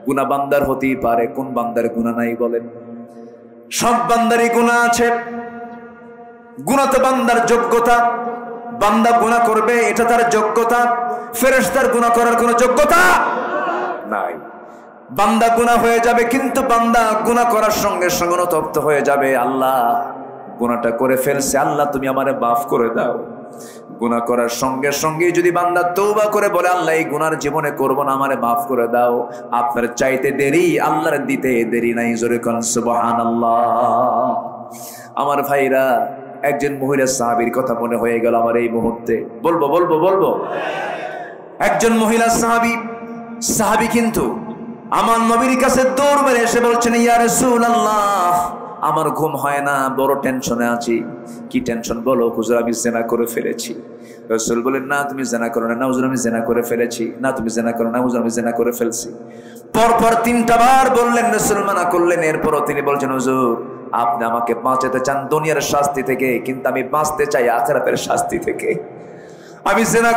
গুনাহ বান্দার হতেই পারে, কোন বান্দার গুনাহ নাই বলেন? সব বান্দারই গুনাহ আছে। গুনাহ তো বান্দার যোগ্যতা, বান্দা গুনাহ করবে এটা তার যোগ্যতা। ফেরেশতার গুনাহ করার কোনো যোগ্যতা নাই। বান্দা গুনাহ হয়ে যাবে, কিন্তু বান্দা গুনাহ করার সঙ্গে সঙ্গে অনুতপ্ত হয়ে যাবে, আল্লাহ গুনাহটা করে ফেলছে, আল্লাহ তুমি আমারে মাফ করে দাও। গুনাহ করার সঙ্গে সঙ্গে যদি বান্দা তওবা করে বলে, আল্লাহ এই গুনার জীবনে করব না, আমারে মাফ করে দাও, আপনার চাইতে দেরি আল্লাহর দিতে দেরি নাই। জোরে কোন সুবহানাল্লাহ। আমার ভাইরা, একজন মহিলা সাহাবীর কথা মনে হয়ে গেল আমার এই মুহূর্তে। বলবো একজন মহিলা সাহাবী কিন্তু আমার নবীর কাছে দৌড় মেরে এসে বলছেন, ইয়া রাসূলুল্লাহ আমার ঘুম হয় না, বড় টেনশনে আছি। কি টেনশন বলো? হুজুর আমি জিনা করে ফেলেছি। রাসূল বলেন, না তুমি জিনা করো না। না হুজুর আমি জিনা করে ফেলেছি। না তুমি জিনা করো না। হুজুর আমি জিনা করে ফেলছি। পরপর 3টা বার বললেন, রাসূল মানা করলেন। এরপরও তিনি বলছেন, হুজুর আপনি আমাকে বাঁচাতে চান দুনিয়ার শাস্তি থেকে, কিন্তু আমি বাঁচতে চাই আখিরাতের শাস্তি থেকে। আমি জিনা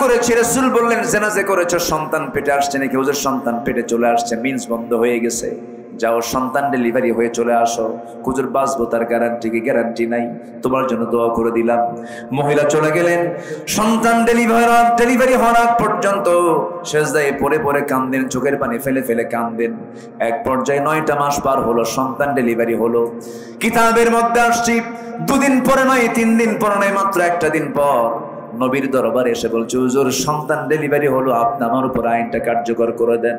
করেছি। রাসূল বললেন, জিনা যে করেছো সন্তান পেটে আসছে নাকি? হুজুর সন্তান পেটে চলে আসছে, মিন্স বন্ধ হয়ে গেছে। যাও সন্তান ডেলিভারি হয়ে চলে আসো। হুজুর বাঁচবো তার গ্যারান্টি কি? গ্যারান্টি নাই, তোমার জন্য দোয়া করে দিলাম। মহিলা চলে গেলেন। সন্তান ডেলিভারি হওয়ার আগ পর্যন্ত সেজদায় পড়ে পড়ে কাঁদেন, চোখের পানি ফেলে ফেলে কাঁদেন। এক পর্যায়ে 9টা মাস পার হলো, সন্তান ডেলিভারি হলো। কিতাবের মধ্যে আসছি 2 দিন পরে নয়, 3 দিন পরে নয়, মাত্র 1টা দিন পর নবীর দরবারে এসে বলছে, হুজুর সন্তান ডেলিভারি হলো, আপনি আমার উপর আইনটা কার্যকর করে দেন।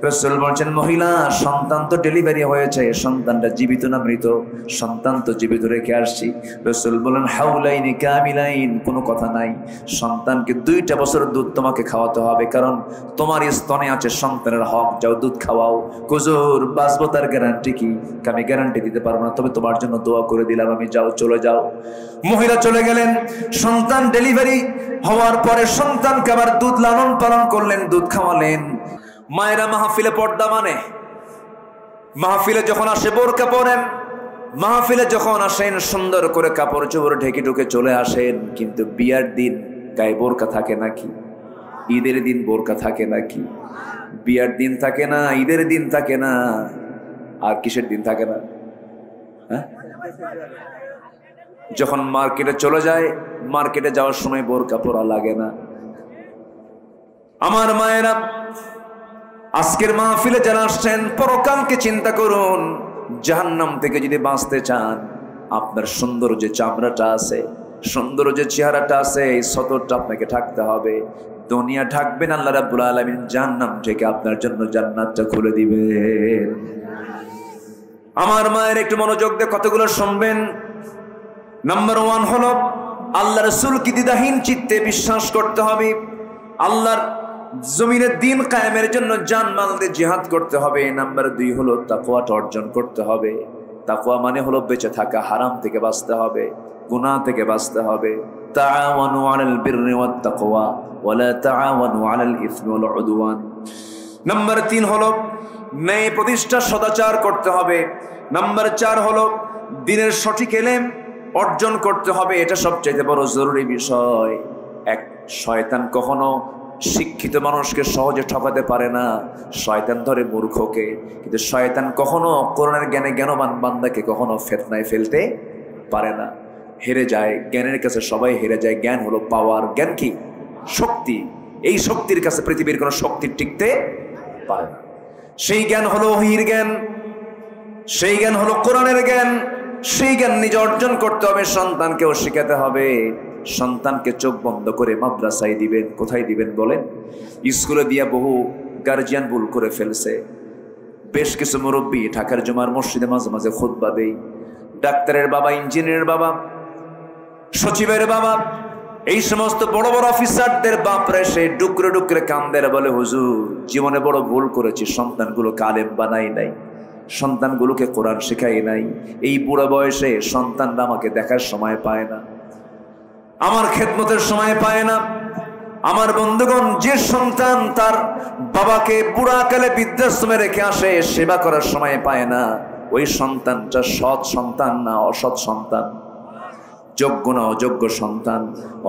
রাসূল বলছেন, মহিলা সন্তান তো ডেলিভারি হয়েছে, সন্তানটা জীবিত না মৃত? সন্তান তো জীবিত রেখে আসছি। রাসূল বলেন, হাউলাইনি কামিলাইন, কোনো কথা নাই। সন্তানকে 2টা বছর দুধ তোমাকে খাওয়াতে হবে, কারণ তোমার স্তনে আছে সন্তানের হক, যাও দুধ খাওয়াও। হুজুর বাঁচবো তার গ্যারান্টি কি? আমি গ্যারান্টি দিতে পারবো না, তবে তোমার জন্য দোয়া করে দিলাম, আমি যাও চলে যাও। মহিলা চলে গেলেন। সন্তান ডেলিভারি হওয়ার পরে সন্তানকে আবার দুধ লালন পালন করলেন, দুধ খাওয়ালেন। মায়েরা মাহফিলে পর্দা মানে, মাহফিলে যখন আসে বোরকা পরেন, মাহফিলে যখন আসেন সুন্দর করে কাপড় চোপড় ঢেকে ঢুকে চলে আসেন। কিন্তু বিয়ার দিন গায়ে বোরকা থাকে নাকি? ঈদের দিন বোরকা থাকে নাকি? বিয়ার দিন থাকে না, ঈদের দিন থাকে না, আর কিসের দিন থাকে না? হ্যাঁ, যখন মার্কেটে চলে যায়, মার্কেটে যাওয়ার সময় বোরকা পরা লাগে না। আমার মায়েরা, আজকের মাহফিলে যারা আসছেন, পরকালকে চিন্তা করুন। জাহান্নাম থেকে যদি বাঁচতে চান, আপনার সুন্দর যে চামড়াটা আছে, সুন্দর যে চেহারাটা আছে, এই সতরটা আপনাকে ঢাকতে হবে। দুনিয়া ঢাকবেন, আল্লাহ রাব্বুল আলামিন জাহান্নাম থেকে আপনার জন্য জান্নাতটা খুলে দিবেন। আমার মায়ের একটু মনোযোগ দিয়ে কতগুলো শুনবেন। নাম্বার 1 হলো আল্লাহ রাসূলকে দ্বিধাহীন চিত্তে বিশ্বাস করতে হবে। আল্লাহর জমিনের দিন কায়েমের জন্য জানমাল দিয়ে জিহাদ করতে হবে। নাম্বার 2 হলো তাকওয়াটা অর্জন করতে হবে। তাকওয়া মানে হলো বেঁচে থাকা, হারাম থেকে বাঁচতে হবে, গুনাহ থেকে বাঁচতে হবে। তাআওয়ানু আলাল বিররি ওয়াত তাকওয়া ওয়া লা তাআওয়ানু আলাল ইসমি ওয়াল উদওয়ান। নাম্বার 3 হলো ন্যায় প্রতিষ্ঠা, সদাচার করতে হবে। নাম্বার 4 হলো দ্বীনের সঠিক ইলম অর্জন করতে হবে। এটা সবচেয়ে বড় জরুরি বিষয়। এক শয়তান কখনো শিক্ষিত মানুষকে সহজে ঠকাতে পারে না, শয়তান ধরে মূর্খকে। কিন্তু শয়তান কখনো কোরআনের জ্ঞানে জ্ঞানবান বান্দাকে কখনো ফিতনায় ফেলতে পারে না। হেরে যায়, জ্ঞানের কাছে সবাই হেরে যায়। জ্ঞান হলো পাওয়ার। জ্ঞান কি? শক্তি। এই শক্তির কাছে পৃথিবীর কোনো শক্তি টিকতে পারে না। সেই জ্ঞান হলো ওহীর জ্ঞান, সেই জ্ঞান হলো কোরআনের জ্ঞান। সেই জ্ঞান নিজে অর্জন করতে হবে, সন্তানকেও শেখাতে হবে। সন্তানকে চোখ বন্ধ করে মাদ্রাসায় দিবেন। কোথায় দিবেন বলেন? স্কুলে দিয়া বহু গার্জিয়ান ভুল করে ফেলছে। বেশ কিছু মুরব্বী ঢাকার জুমার মসজিদে মাঝে মাঝে খুতবা দেই। ডাক্তারের বাবা, ইঞ্জিনিয়ারের বাবা, সচিবের বাবা, এই সমস্ত বড় বড় অফিসারদের বাপরে সে ডুকরে ডুকরে কান্দের, বলে হুজুর জীবনে বড় ভুল করেছি, সন্তানগুলোকে আলেম বানাই নাই, সন্তানগুলোকে কোরআন শেখাই নাই। এই বুড়া বয়সে সন্তানরা আমাকে দেখার সময় পায় না, আমার খেদমতের সময় পায় না। আমার বন্ধুগণ, যে সন্তান তার বাবাকে বুড়াকালে বৃদ্ধাশ্রমে রেখে আসে, সেবা করার সময় পায় না, ওই সন্তানটা সৎ সন্তান না অসৎ সন্তান? যোগ্য না অযোগ্য সন্তান,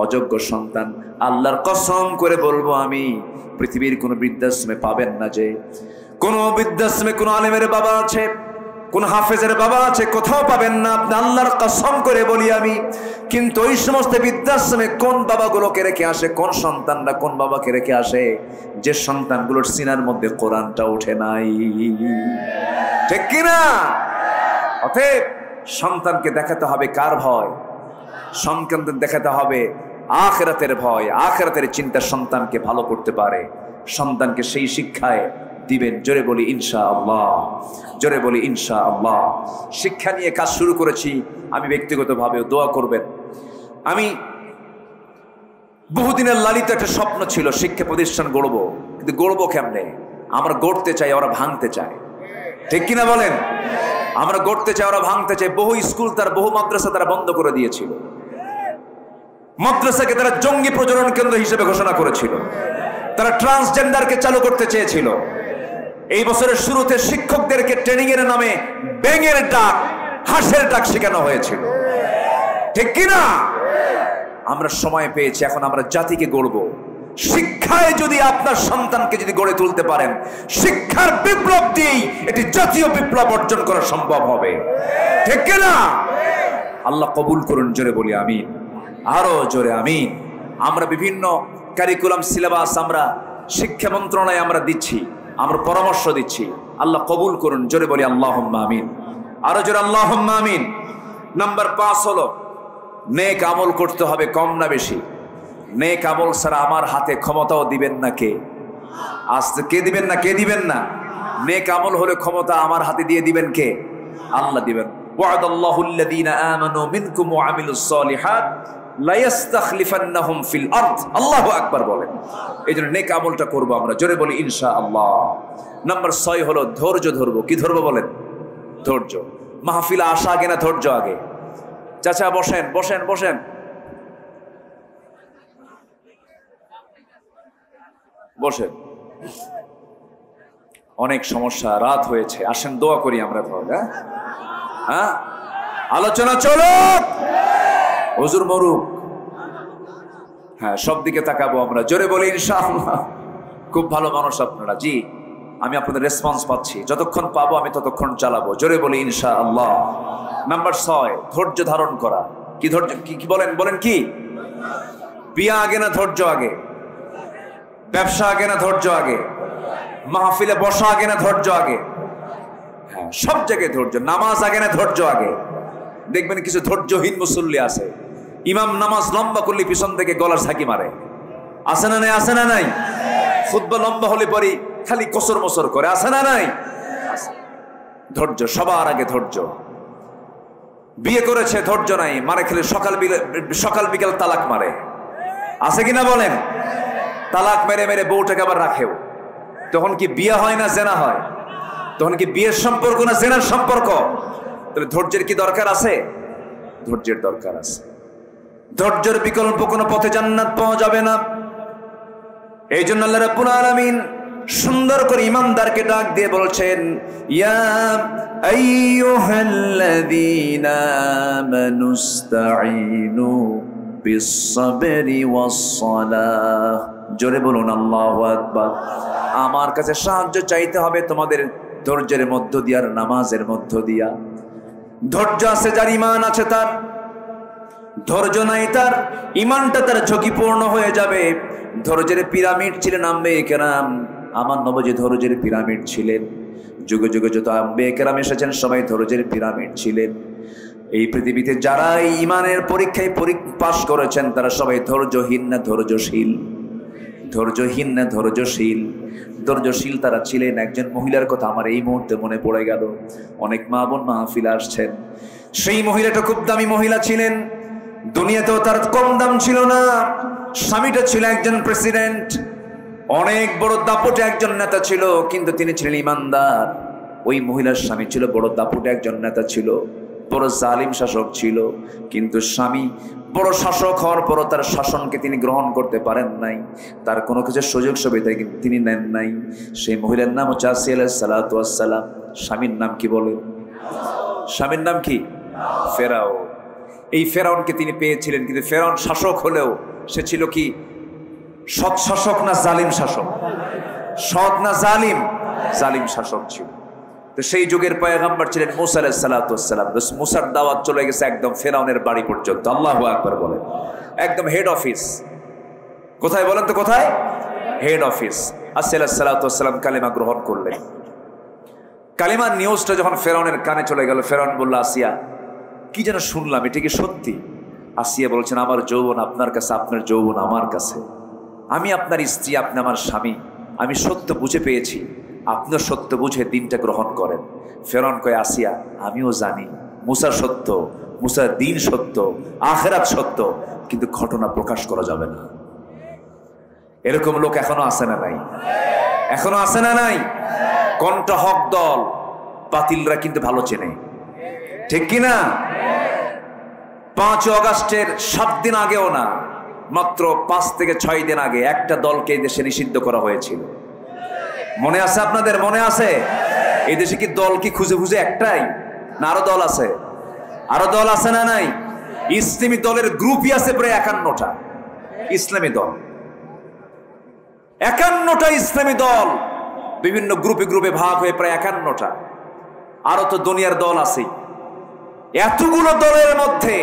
অযোগ্য সন্তান। আল্লাহর কসম করে বলবো আমি, পৃথিবীর কোনো বৃদ্ধাশ্রমে পাবেন না যে কোনো বৃদ্ধাশ্রমে কোনো আলেমের বাবা আছে, কোন হাফেজের বাবা আছে, কোথাও পাবেন না। আপনি আল্লাহর কসম করে বলি আমি। কিন্তু ওই সমস্ত বৃদ্ধাশ্রমে কোন বাবাগুলোকে রেখে আসে, কোন সন্তানরা কোন বাবাকে রেখে আসে, যে সন্তানগুলোর সিনার মধ্যে কোরআনটা ওঠে নাই। ঠিক কিনা? অতএব সন্তানকে দেখাতে হবে কার ভয়? সন্তানদের দেখাতে হবে আখিরাতের ভয়, আখিরাতের চিন্তা সন্তানকে ভালো করতে পারে। সন্তানকে সেই শিক্ষায় দিবেন। জোরে বলি ইনশাআল্লাহ, জোরে বলি ইনশাআল্লাহ। শিক্ষা নিয়ে কাজ শুরু করেছি আমি ব্যক্তিগতভাবেও, দোয়া করবেন। আমি বহুদিনের লালিত একটা স্বপ্ন ছিল, শিক্ষা প্রতিষ্ঠান গড়বো। কিন্তু গড়বো কেমনে? আমরা গড়তে চাই, ওরা ভাঙতে চায়। ঠিক কিনা বলেন? আমরা গড়তে চাই, ওরা ভাঙতে চাই। বহু স্কুল তার, বহু মাদ্রাসা তারা বন্ধ করে দিয়েছিল। মাদ্রাসাকে তারা জঙ্গি প্রজনন কেন্দ্র হিসেবে ঘোষণা করেছিল। তারা ট্রান্সজেন্ডারকে চালু করতে চেয়েছিল। এই বছরের শুরুতে শিক্ষকদেরকে ট্রেনিং এর নামে ব্যাঙের ডাক, হাঁসের ডাক শেখানো হয়েছিল। ঠিক কিনা? আমরা সময় পেয়েছি, এখন আমরা জাতিকে গড়ব। শিক্ষায় যদি আপনার সন্তানকে যদি গড়ে তুলতে পারেন, শিক্ষার বিপ্লব দিয়েই এটি জাতীয় বিপ্লব অর্জন করা সম্ভব হবে। ঠিক কিনা? আল্লাহ কবুল করুন। জোরে বলি আমিন, আরো জোরে আমিন। আমরা বিভিন্ন কারিকুলাম সিলেবাস আমরা শিক্ষা মন্ত্রণালয়ে আমরা দিচ্ছি, আমরা পরামর্শ দিচ্ছি। আল্লাহ কবুল করুন। জোরে বলি আল্লাহুম্মা আমিন, আরো জোরে আল্লাহুম্মা আমিন। নাম্বার 5 হলো নেক আমল করতে হবে, কম না বেশি। নেক আমল ছাড়া আমার হাতে ক্ষমতাও দিবেন না কে? আজকে কে দিবেন না? কে দিবেন না? নেক আমল হলে ক্ষমতা আমার হাতে দিয়ে দিবেন কে? আল্লাহ দিবেন। ওয়াদাল্লাহু আল্লাযীনা আমানু মিনকুম ওয়া আমিলুস সালিহাত লা ইস্তাখলিফান্নাহুম ফিল আরদ। আল্লাহু আকবার বলেন। এইজন্য নেক আমলটা করব আমরা। জোরে বলি ইনশাআল্লাহ। নাম্বার 6 হলো ধৈর্য ধরবো। কি ধরবো বলেন? ধৈর্য। মাহফিলে আসা আগে না ধৈর্য আগে? চাচা বসেন, বসেন, বসেন, বসেন। অনেক সমস্যা, রাত হয়েছে, আসেন দোয়া করি আমরা। হ্যাঁ, আলোচনা চলুক, হুজুর মরুক। হ্যাঁ, সব দিকে তাকাবো আমরা। জোরে বলি ইনশাআল্লাহ। খুব ভালো মানুষ আপনারা। জি, আমি আপনাদের রেসপন্স পাচ্ছি। যতক্ষণ পাবো আমি ততক্ষণ চালাবো। জোরে বলি ইনশাআল্লাহ। নাম্বার 6 ধৈর্য ধারণ করা। কি ধৈর্য? কি বলেন? বলেন কি? বিয়া আগে না ধৈর্য আগে? ব্যবসা আগে না ধৈর্য আগে? মাহফিলে বসা আগে না ধৈর্য আগে? হ্যাঁ, সব জায়গায় ধৈর্য। নামাজ আগে না ধৈর্য আগে? দেখবেন কিছু ধৈর্যহীন মুসল্লি আছে, ইমাম নামাজ লম্বা করলে পিছন থেকে গলার ঝাঁকি মারে। আছে না নাই? আছে না নাই? খুতবা লম্বা হলে পরে খালি কসর মসর করে। আছে না নাই? ধৈর্য সবার আগে। ধৈর্য। বিয়ে করেছে, ধৈর্য নাই, মারে খেলে সকাল বিকাল তালাক মারে। আছে কিনা বলেন? তালাক মেরে মেরে বউটাকে আবার রাখেও। তখন কি বিয়ে হয় না জেনা হয়? তখন কি বিয়ের সম্পর্ক না জেনার সম্পর্ক? তাহলে ধৈর্যের কি দরকার আছে? ধৈর্যের দরকার আছে। ধৈর্যের বিকল্প কোনো পথে জান্নাত পাওয়া যাবে না। এই জন্য আল্লাহ রাব্বুল আলামিন সুন্দর করে ইমানদারকে ডাক দিয়ে বলছেন, ইয়া আইয়ুহাল্লাযীনা আমানুস্তাঈনু বিস-সাবরি ওয়াস-সালাহ। জোরে বলুন আল্লাহু আকবার। আমার কাছে সাহায্য চাইতে হবে তোমাদের ধৈর্যের মধ্য দিয়ে আর নামাজের মধ্য দিয়া। ধৈর্য আছে যার, ঈমান আছে তার। ধৈর্য নাই তার, ঈমানটা তার ঝুঁকিপূর্ণ হয়ে যাবে। ধৈর্যের পিরামিড ছিলেন আম্বিয়া কেরাম। আমার নবী ধৈর্যের পিরামিড ছিলেন। যুগে যুগে যত আম্বিয়া কেরাম এসেছেন সবাই ধৈর্যের পিরামিড ছিলেন। এই পৃথিবীতে যারা ঈমানের পরীক্ষায় পাশ করেছেন তারা সবাই ধৈর্যহীন না ধৈর্যশীল? ধৈর্যহীন না ধৈর্যশীল? ধৈর্যশীল তারা ছিলেন। একজন মহিলার কথা আমার এই মুহূর্তে মনে পড়ে গেল। অনেক মা বোন মাহফিলে আসছেন। সেই মহিলাটা খুব দামি মহিলা ছিলেন। দুনিয়াতেও তার কম দাম ছিল না। স্বামীটা ছিল একজন প্রেসিডেন্ট, অনেক বড় দাপটে একজন নেতা ছিল, কিন্তু তিনি ছিলেন ইমানদার। ওই মহিলার স্বামী ছিল বড় দাপটে একজন নেতা ছিল, বড় জালিম শাসক ছিল, কিন্তু স্বামী বড় শাসক হওয়ার পরও তার শাসনকে তিনি গ্রহণ করতে পারেন নাই। তার কোনো কিছু সুযোগ সুবিধা তিনি নেন নাই। সেই মহিলার নাম হচ্ছে আসিয়া আলাইহিস সালাতু ওয়াস সালাম। স্বামীর নাম কি বলে? স্বামীর নাম কি? ফেরাও। এই ফেরাউনকে তিনি পেয়েছিলেন, কিন্তু ফেরাউন শাসক হলেও সে ছিল কি সৎ শাসক না জালিম শাসক? সৎ না জালিম? জালিম শাসক ছিল। তো সেই যুগের পয়গম্বর ছিলেন মুসা আলাইহিস সালাতু ওয়াস সালাম। মুসার দাওয়াত চলে গেছে একদম ফেরাউনের বাড়ি পর্যন্ত। আল্লাহু আকবার বলেন। একদম হেড অফিস। কোথায় বলেন তো, কোথায়? Head office. আসা আলাইহিস সালাতু ওয়াস সালাম কালিমা গ্রহণ করলেন। কালিমার নিউজটা যখন ফেরাউনের কানে চলে গেল, ফেরাউন বলল, আসিয়া কি যেন শুনলাম, এটা কি সত্যি? আসিয়া বলছেন, আমার যৌবন আপনার কাছে, আপনার যৌবন আমার কাছে, আমি আপনার স্ত্রী, আপনি আমার স্বামী, আমি সত্য বুঝে পেয়েছি, আপনার সত্য বুঝে দিনটা গ্রহণ করেন। ফেরাউন কয়, আসিয়া আমিও জানি মুসা সত্য, মুসার দিন সত্য, আখিরাত সত্য, কিন্তু ঘটনা প্রকাশ করা যাবে না। এরকম লোক এখনো আছে না নাই? এখনো আছে না নাই? কোনটা হক দল, বাতিলরা কিন্তু ভালো চেনে, ঠিক কিনা? 5 আগস্টের 7 দিন আগেও না, মাত্র 5 থেকে 6 দিন আগে একটা দলকে এই দেশে নিষিদ্ধ করা হয়েছিল। মনে আছে আপনাদের? মনে আছে? এই দেশে কি দল কি খুঁজে খুঁজে একটাই, না আরো দল আছে? আরো দল আছে না নাই? ইসলামী দলের গ্রুপই আছে প্রায় 51টা ইসলামী দল। 51টা ইসলামী দল বিভিন্ন গ্রুপে গ্রুপে ভাগ হয়ে প্রায় 51টা। আরো তো দুনিয়ার দল আছে। এতগুলো দলের মধ্যে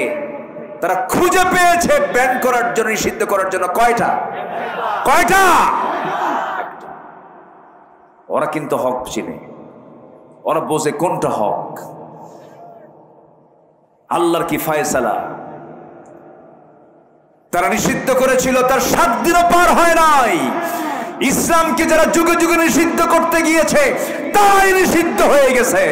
তারা খুঁজে পেয়েছে ব্যান করার জন্য, নিষিদ্ধ করার জন্য কয়টা? কয়টা? ওরা কিন্তু হক চিনে, ওরা বোঝে কোনটা হক। আল্লাহর কি ফয়সালা। তারা নিষিদ্ধ করেছিল, তার 7 দিনও পার হয় নাই। ইসলামকে যারা যুগে যুগে নিষিদ্ধ করতে গিয়েছে তাই নিষিদ্ধ হয়ে গেছে।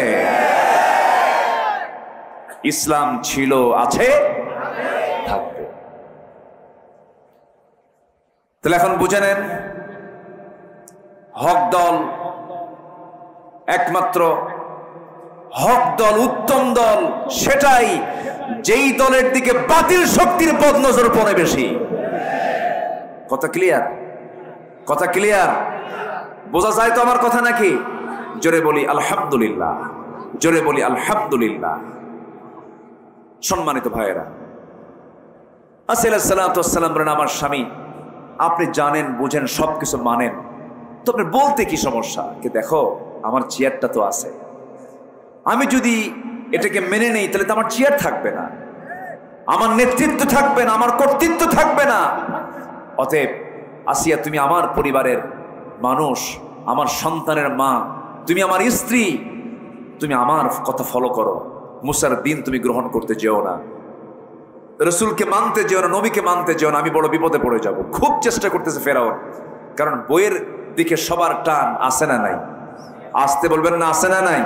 ইসলাম ছিল, আছে, থাকবে। তাহলে এখন বুঝে নেন, হক দল একমাত্র হক দল, উত্তম দল সেটাই যেই দলের দিকে বাতিল শক্তির বদনজর পড়ে বেশি। কথা ক্লিয়ার? কথা ক্লিয়ার? বোঝা যায় তো আমার কথা নাকি? জোরে বলি আলহামদুলিল্লাহ, জোরে বলি আলহামদুলিল্লাহ। সম্মানিত ভাইয়েরা, আসা আলাইহিস সালাতু ওয়াস সালাম বলেন, আমার স্বামী, আপনি জানেন বুঝেন সবকিছু মানেন, তো আপনার বলতে কি সমস্যা? কি দেখো আমার চেয়ারটা তো আছে, আমি যদি এটাকে মেনে নেই তাহলে তো আমার চেয়ার থাকবে না, আমার নেতৃত্ব থাকবে না, আমার কর্তৃত্ব থাকবে না। অতএব আসিয়া, তুমি আমার পরিবারের মানুষ, আমার সন্তানের মা, তুমি আমার স্ত্রী, তুমি আমার কথা ফলো করো। মুসার দিন তুমি গ্রহণ করতে যেও না, রসুলকে মানতে যেও না, নবীকে মানতে যেও না, আমি বড় বিপদে পড়ে যাব। খুব চেষ্টা করতেছে ফেরাউন, কারণ বইয়ের দিকে সবার টান আসে না নাই? আসতে বলবেন না, আসে না নাই?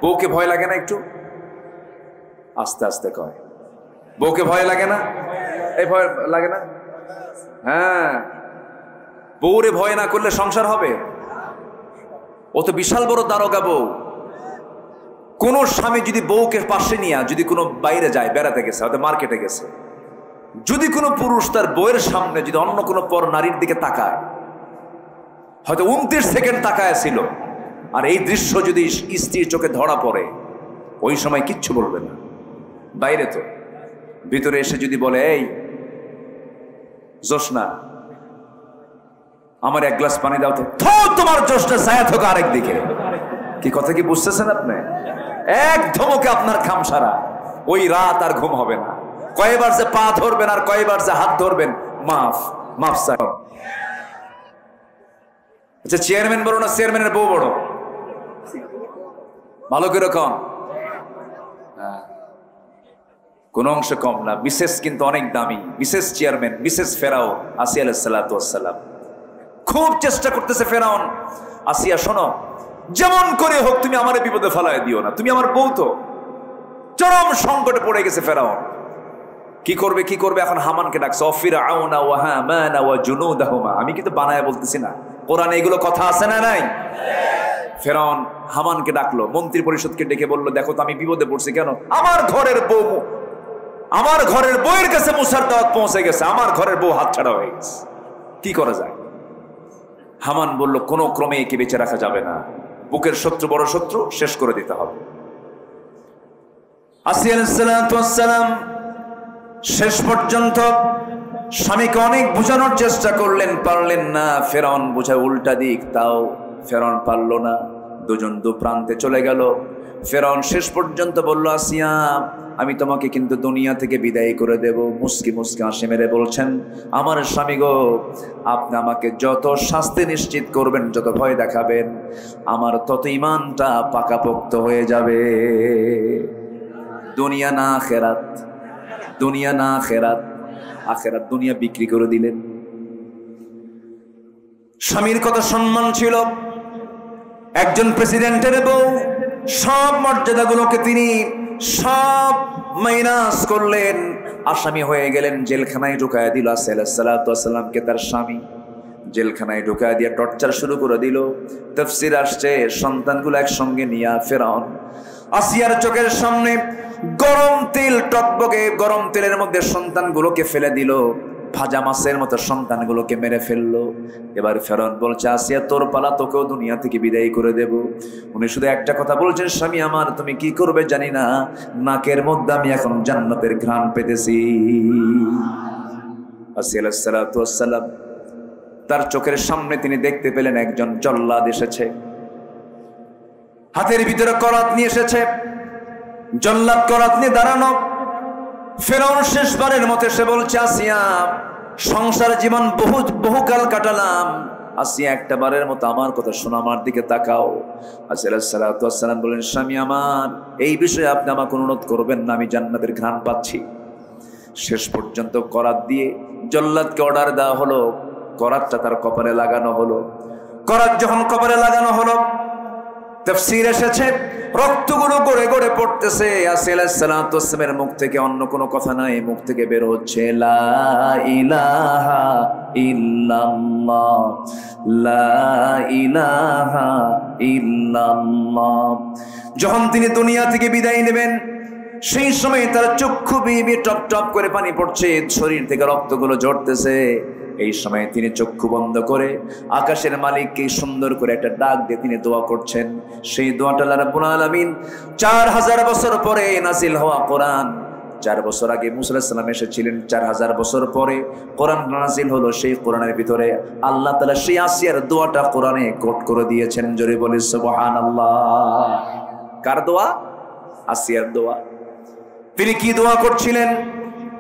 বউকে ভয় লাগে না একটু? আস্তে আস্তে কয়, বউকে ভয় লাগে না? এই ভয় লাগে না? হ্যাঁ, বউরে ভয় না করলে সংসার হবে? ও তো বিশাল বড় দারোগা বউ। কোন স্বামী যদি বউকে পাশে নিয়ে যদি কোনো বাইরে যায়, বেড়াতে গেছে, হয়তো মার্কেটে গেছে, যদি কোনো পুরুষ তার বউয়ের সামনে যদি অন্য কোনো পর নারীর দিকে তাকায়, হয়তো 29 সেকেন্ড তাকায় ছিল, আর এই দৃশ্য যদি স্ত্রীর চোখে ধরা পড়ে, ওই সময় কিচ্ছু বলবে না। বাইরে তো, ভিতরে এসে যদি বলে, এই জোসনা আমার 1 গ্লাস পানি দাও, তো তোমার জোসনা ছায়া থাকো আরেক দিকে। কি কথা কি বুঝতেছেন আপনি? এক ধমকে আপনার খামসারা, ওই রাত আর ঘুম হবে না। কয়বার যে পা ধরবেন আর কয়বার যে হাত ধরবেন, মাফ মাফ চাই। আচ্ছা, চেয়ারম্যান বড় না চেয়ারম্যানের বউ বড়? ভালো করে কম, কোন অংশ কম না। বিশেষ কিন্তু অনেক দামি, বিশেষ চেয়ারম্যান, বিশেষ ফেরাউন আসিয়া আলাইহিস সালাতু ওয়াস সালাম। খুব চেষ্টা করতেছে ফেরাউন, আসিয়া শোনো, যেমন করে হোক তুমি আমার বিপদে ফেলায় দিও না, তুমি আমার বউ তো। চরম সংকটে পড়ে গেছে ফেরাউন। কি করবে কি করবে? এখন হামানকে ডাকছে, ফিরআউনা ওয়া হামানা ওয়া জুনুদাহুমা। আমি কিন্তু বানায় বলতেছি না, কোরআনে এগুলো কথা আছে না নাই? ফেরাউন হামানকে ডাকলো, মন্ত্রী পরিষদকে ডেকে বললো, দেখো তো আমি বিপদে পড়ছি। কেন? আমার ঘরের বউ, আমার ঘরের বউয়ের কাছে মুসার দাওয়াত পৌঁছে গেছে, আমার ঘরের বউ হাতছাড়া হয়ে গেছে, কি করা যায়? হামান বলল, কোনো ক্রমে একে বেঁচে রাখা যাবে না, বুকের শত্রু বড় শত্রু, শেষ করে দিতে হবে। আসিয়া আলাইহিস সালাম শেষ পর্যন্ত স্বামীকে অনেক বোঝানোর চেষ্টা করলেন, পারলেন না। ফেরাউন বোঝায় উল্টা দিক, তাও ফেরাউন পারল না। দুজন দু প্রান্তে চলে গেল। ফেরাউন শেষ পর্যন্ত বলল, আসিয়া আমি তোমাকে কিন্তু দুনিয়া থেকে বিদায় করে দেব। মুস্কি মুস্কি হাসি মেরে বলছেন, আমার স্বামী গো, আপনি আমাকে যত শাস্তি নিশ্চিত করবেন, যত ভয় দেখাবেন, আমার তত ঈমানটা পাকাপোক্ত হয়ে যাবে। দুনিয়া না আখিরাত, দুনিয়া না আখিরাত, আখিরাত দুনিয়া বিক্রি করে দিলেন। স্বামীর কত সম্মান ছিল, একজন প্রেসিডেন্টের বউ, সব মর্যাদাগুলোকে তিনি সব মাইনাস করলেন। আসামি হয়ে গেলেন, জেলখানায় ঢুকায় দিল সালাতু-ওয়াস-সালামকে। তার স্বামী জেলখানায় ঢুকায় দিয়ে টর্চার শুরু করে দিল। তাফসীর আসছে, সন্তানগুলো একসঙ্গে নিয়ে ফেরাউন আসিয়ার চোখের সামনে গরম তেল, টকবকে গরম তেলের মধ্যে সন্তানগুলোকে ফেলে দিল। ভাজা মাছের মতো সন্তানগুলোকে মেরে ফেললো। এবার ফেরাউন বলছে, আসিয়া তোর পালা, তোকেও দুনিয়া থেকে বিদায় করে দেব। উনি শুধু একটা কথা বলছেন, স্বামী আমার, তুমি কি করবে জানি না, নাকের মধ্যে আমি এখন জান্নাতের ঘ্রাণ পেতেছি। আসিয়া আলাইহিস সালাতু ওয়াস সালাম তার চোখের সামনে তিনি দেখতে পেলেন একজন জল্লাদ এসেছে, হাতের ভিতরে করাত নিয়ে এসেছে। জল্লাদ করাত নিয়ে দাঁড়ানো। ফেরাউন শেষবারের মতো সে বলছে, আসিয়া সংসার জীবন বহুকাল কাটালাম, আসিয়া একটা বারের মতো আমার কথা শোনো, আমার দিকে তাকাও। আসিয়া আলাইহিস সালাতু ওয়াস সালাম বলেন, স্বামী আমার, এই বিষয়ে আপনি আমাকে অনুরোধ করবেন না, আমি জান্নাতের ঘ্রাণ পাচ্ছি। শেষ পর্যন্ত করাত দিয়ে জল্লাদকে অর্ডার দেওয়া হলো, করাতটা তার কপালে লাগানো হলো। করাত যখন কপালে লাগানো হলো, তাফসীর এসেছে রক্তগুলো গড়ে গড়ে পড়তেছে। আসিয়া আলাইহিস সালাতু ওয়াস সালামের মুখ থেকে অন্য কোনো কথা নাই, মুখ থেকে বের হচ্ছে লা ইলাহা ইল্লাল্লাহ, লা ইলাহা ইল্লাল্লাহ। যখন তিনি দুনিয়া থেকে বিদায় নেবেন, সেই সময় তার চক্ষু বেয়ে টপ টপ করে পানি পড়ছে, শরীর থেকে রক্তগুলো ঝরতেছে। এই সময় তিনি চক্ষু বন্ধ করে আকাশের মালিককে সুন্দর করে একটা ডাক দিয়ে তিনি দোয়া করছেন। সেই দোয়াটা আল্লাহ রাব্বুল আলামিন 4000 বছর পরে নাজিল হওয়া কোরআন, 4 বছর আগে মুসা আলাইহিস সালাম এসেছিলেন, 4000 বছর পরে কোরআন নাজিল হলো। সেই কোরআনের ভিতরে আল্লাহ তাআলা সেই আসিয়ার দোয়াটা কোরআনে কোট করে দিয়েছেন। জোরে বলি সুবহানাল্লাহ। কার দোয়া? আসিয়ার দোয়া। তিনি কি দোয়া করছিলেন?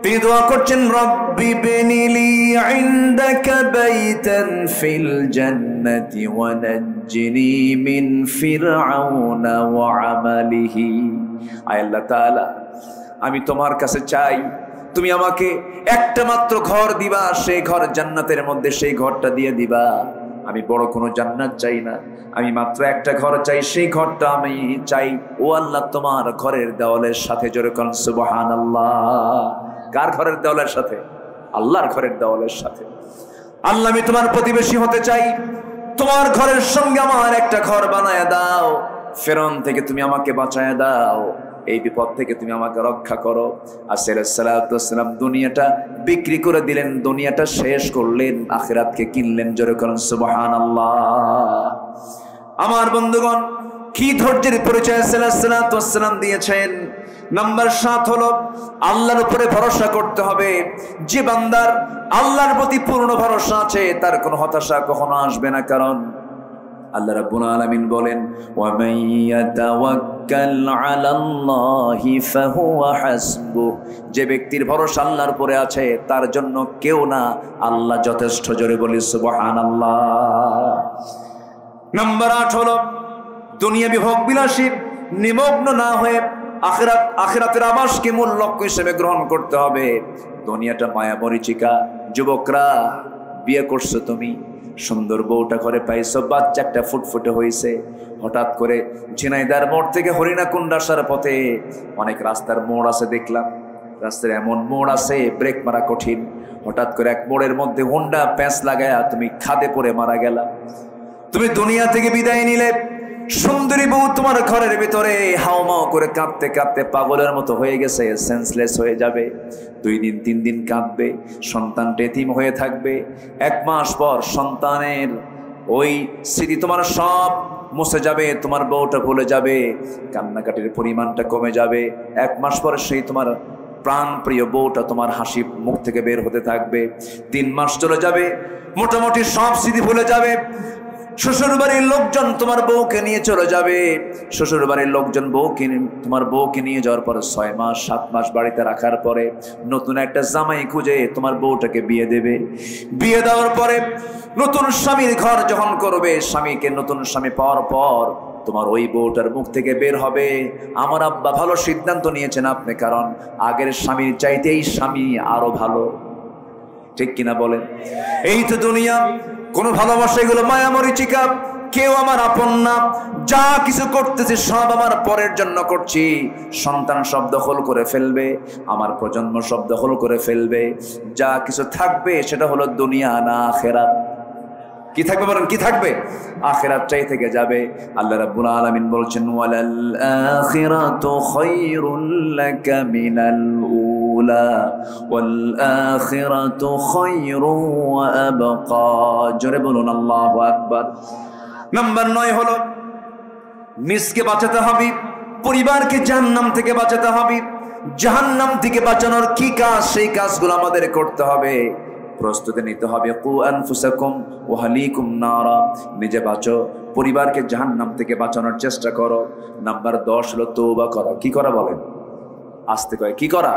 তিনি দোয়া করছেন, রব্বি বিনিলি ইনদাকা বাইতান ফিল জান্নাতি ওয়া নাজ্জিনি মিন ফিরআউনা ওয়া আমালিহি। আয় আল্লাহ তাআলা, আমি তোমার কাছে চাই, তুমি আমাকে একটা মাত্র ঘর দিবা, সেই ঘর জান্নাতের মধ্যে, সেই ঘরটা দিয়ে দিবা। আমি বড় কোনো জান্নাত চাই না, আমি মাত্র একটা ঘর চাই, সেই ঘরটা আমি চাই ও আল্লাহ তোমার ঘরের দেওয়ালের সাথে। জোরে কোন সুবহানাল্লাহ। কার ঘরের দেওয়ালের সাথে? আল্লাহর ঘরের দেওয়ালের সাথে। আল্লাহ, আমি তোমার প্রতিবেশী হতে চাই, তোমার ঘরের সঙ্গে আমার একটা ঘর বানায় দাও। ফেরাউন থেকে তুমি আমাকে বাঁচায় দাও, এই বিপদ থেকে তুমি আমাকে রক্ষা করো। আসিয়া আলাইহিস সালাতু ওয়াস সালাম দুনিয়াটা বিক্রি করে দিলেন, দুনিয়াটা শেষ করলেন, আখিরাতকে কিনলেন। জোরে করুন সুবহানাল্লাহ। আমার বন্ধুগণ, কি ধৈর্যের পরিচয় আসিয়া আলাইহিস সালাতু ওয়াস সালাম দিয়েছেন। নাম্বার 7 হলো আল্লাহর উপরে ভরসা করতে হবে। যে বান্দার আল্লাহর প্রতি পূর্ণ ভরসা আছে, তার কোনো হতাশা কখনো আসবে না। কারণ আল্লাহ রাব্বুল আলামিন বলেন, ওয়া মান ইয়াতাওয়াক্কাল আলাল্লাহি ফাহুয়া হাসবুহ। যে ব্যক্তির ভরসা আল্লাহর উপরে আছে, তার জন্য কেউ না, আল্লাহ যথেষ্ট। জোরে বলি সুবহানাল্লাহ। নাম্বার 8 হলো দুনিয়াবি ভোগ বিলাসী নিমগ্ন না হয়ে আখিরাতের আবাসকে মূল লক্ষ্য হিসেবে গ্রহণ করতে হবে। দুনিয়াটা মায়া মরিচিকা। যুবকরা, বিয়ে করছো তুমি, সুন্দর বউটা ঘরে পাইছো, বাচ্চা একটা ফুটফুটে হয়েছে। হঠাৎ করে ঝিনাইদার মোড় থেকে হরিণাকুণ্ড আসার পথে অনেক রাস্তার মোড় আছে, দেখলাম রাস্তার এমন মোড় আছে ব্রেক মারা কঠিন। হঠাৎ করে এক মোড়ের মধ্যে হুন্ডা প্যাঁচ লাগায়া তুমি খাদে পড়ে মারা গেলা। তুমি দুনিয়া থেকে বিদায় নিলে, সুন্দরী বউ তোমার ঘরের ভিতরে হাওমাও করে কাঁদতে কাঁদতে পাগলের মতো হয়ে গেছে, সেন্সলেস হয়ে যাবে। 2 দিন 3 দিন কাঁদবে, সন্তানটা এতিম হয়ে থাকবে। 1 মাস পর সন্তানের ওই স্মৃতি তোমার সব মুছে যাবে, তোমার বউটা ভুলে যাবে, কান্নাকাটির পরিমাণটা কমে যাবে। 1 মাস পর সেই তোমার প্রাণ প্রিয় বউটা তোমার হাসি মুখ থেকে বের হতে থাকবে। 3 মাস চলে যাবে, মোটামুটি সব স্মৃতি ভুলে যাবে। শ্বশুর বাড়ির লোকজন তোমার বউকে নিয়ে চলে যাবে। শ্বশুর বাড়ির লোকজন তোমার বউকে নিয়ে যাওয়ার পরে 6 মাস 7 মাস বাড়িতে রাখার পরে নতুন একটা জামাই খুঁজে তোমার বউটাকে বিয়ে দেবে। বিয়ে দেওয়ার পরে নতুন স্বামীর ঘর যখন করবে, স্বামীকে নতুন স্বামী পাওয়ার পর তোমার ওই বউটার মুখ থেকে বের হবে, আমার আব্বা ভালো সিদ্ধান্ত নিয়েছেন আপনি, কারণ আগের স্বামীর চাইতে এই স্বামী আরো ভালো। ঠিক কিনা বলেন? এই তো দুনিয়া। কোনো ভালোবাসা এগুলো মায়া মরিচিকা, কেউ আমার আপন না। যা কিছু করতেছি সব আমার পরের জন্য করছি। সন্তান সব দখল করে ফেলবে, আমার প্রজন্ম সব দখল করে ফেলবে। যা কিছু থাকবে সেটা হলো দুনিয়া না আখিরাত। কি থাকবে বলেন? কি থাকবে? আখিরাতটাই থেকে যাবে। আল্লাহ রাব্বুল আলামিন বলছেন, ওয়ালাল আখিরাতু খায়রুল লাকা মিনাল উলা ওয়াল আখিরাতু খায়রু ওয়া আবকা। জোরে বলুন আল্লাহু আকবার। নাম্বার 9 হলো নিজকে বাঁচাতে হবে, পরিবারকে জাহান্নাম থেকে বাঁচাতে হবে। জাহান্নাম থেকে বাঁচানোর কি কাজ, সেই কাজগুলো আমাদের করতে হবে, প্রস্তুতি নিতে হবে। কু আনফুসাকুম ওয়া আহলিকুম নারা। নিজে বাঁচো, পরিবারকে জাহান্নাম থেকে বাঁচানোর চেষ্টা করো। নাম্বার 10 হলো তওবা করা। কি করা বলেন? আস্তে কয় কি করা?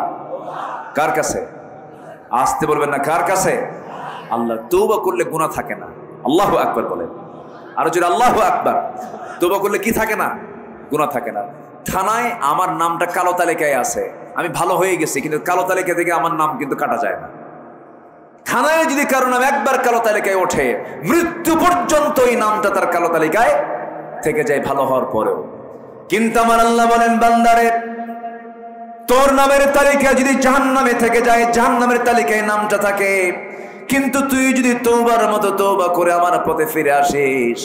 কার কাছে? আস্তে বলবেন না, কার কাছে? আল্লাহ। তওবা করলে গুনাহ থাকে না। আল্লাহু আকবার বলেন। আর যদি আল্লাহু আকবার। তওবা করলে কি থাকে না? গুনাহ থাকে না। থানায় আমার নামটা কালো তালিকায় আছে, আমি ভালো হয়ে গেছি, কিন্তু কালো তালিকা থেকে আমার নাম কিন্তু কাটা যায় না। থানায় যদি কারো নাম একবার কালো তালিকায় ওঠে, মৃত্যু পর্যন্ত এই নামটা তার কালো তালিকায় থেকে যায় ভালো হওয়ার পরেও। কিন্তু আমার আল্লাহ বলেন, বান্দারে তোর নামের তালিকায় যদি জাহান্নামে থেকে যায়, জাহান্নামের তালিকায় নামটা থাকে, কিন্তু তুই যদি তওবার মতো তওবা করে আমার পথে ফিরে আসিস,